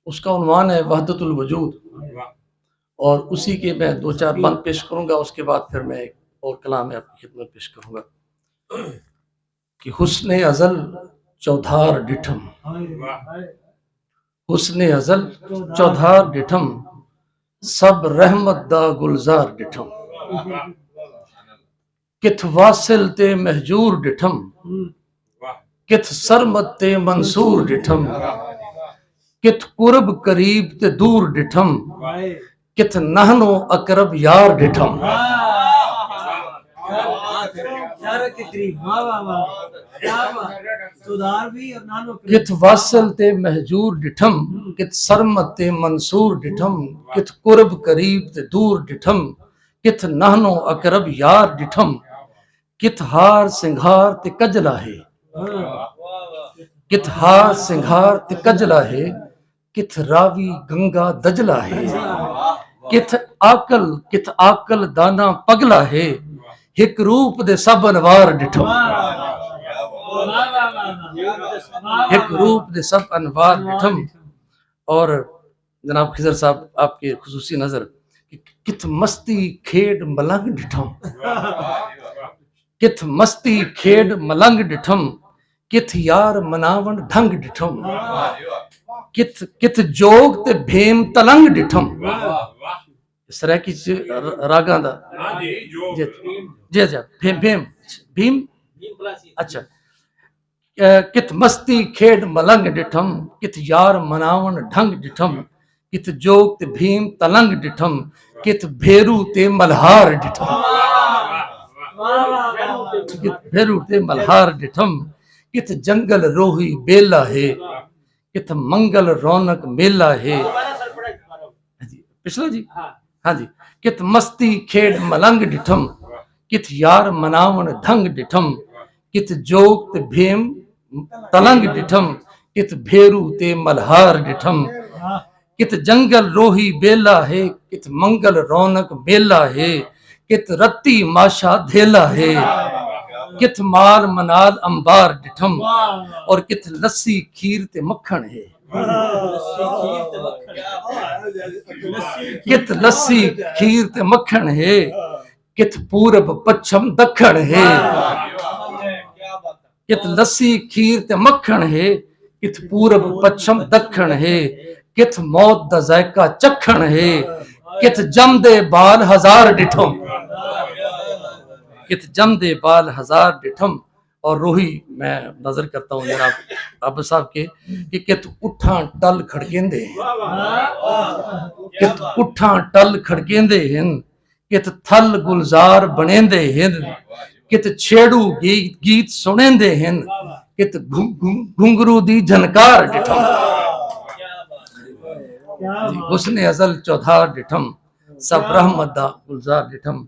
उसका उन्वान है वहदतुल वजूद, और उसी के मैं 2-4 बंद पेश करूँगा, उसके बाद फिर मैं एक और कलाम में आपकी खिदमत पेश करूँगा कि हुस्न अज़ल चौधार डिठम, हुस्न अज़ल चौधार डिठम, सब रहमत दा गुलजार डिठम, किथ वासिल ते महजूर डिठम, किथ सरमत ते मंसूर डिठम, किथ कुर्ब करीब ते दूर डिठम, किथ नहनो अकरब यार डिठम, किथ वासिल ते महजूर डिठम, किथ सरमत ते मंसूर डिठम, किथ कुर्ब करीब ते दूर डिठम, किथ नहनो अकरब यार डिठम, किथ हार सिंगार ते कजला है, किथ हार सिंगार ते कजला है, किथ रावी गंगा दजला है, किथ आकल दाना पगला है, हिक रूप दे सब अनवार डिठम, एक रूप दे सब अनवार डिठम। और जनाब खिजर साहब आपके खुसूसी नजर, किथ मस्ती खेड मलंग डिठम, किथ मस्ती खेड मलंग डिठम, किथ यार मनावण ढंग डिठम, किथ जोग ते भेम तलंग डिठम। इस तरह की रागा दा जी जी भेम भेम भीम अच्छा, किथ मस्ती खेड मलंग डिठम, किथ यार मनावण ढंग डिठम, किथ जोग ते भीम तलंग डिठम, किथ भेरू ते मल्हार डिठम, किथ भेरू ते मल्हार डिठम, किथ जंगल रोही बेला है, किथ मंगल रौनक मेला है। पिछला जी हाँ जी, किथ मस्ती खेड मलंग डिठम, किथ यार मनावण ढंग डिठम, किथ जोग ते भेम तलंग डिठम, किथ भेरू ते मल्हार डिठम, किथ जंगल रोही बेला है, किथ मंगल रौनक मेला है, किथ रत्ती माशा धेला है, किथ माल मनाल अंबार डिठम, और किथ लस्सी खीर ते मक्खन है, किथ लस्सी खीर ते मक्खन है, किथ पूरब पश्चिम दखन है, किथ लस्सी खीर ते मक्खन है, किथ पूरब पश्चिम दखन है, किथ मौत दा जायका चखन है, किथ जमदे बाल हजार डिठम, किथ जमदे बाल हजार डिठम। और रोही मैं नजर करता हूँ जनाब अब साहब के कि कित उठा टल खड़केंदे हैं, कित उठा टल खड़केंदे हैं, कित थल गुलजार बनेंदे हैं, कित छेड़ू गीत सुनेंदे हैं, कित घुंगरू दी झनकार डिठम, हुस्न अज़ल चौधार डिठम, सब रहमत दा गुलजार डिठम।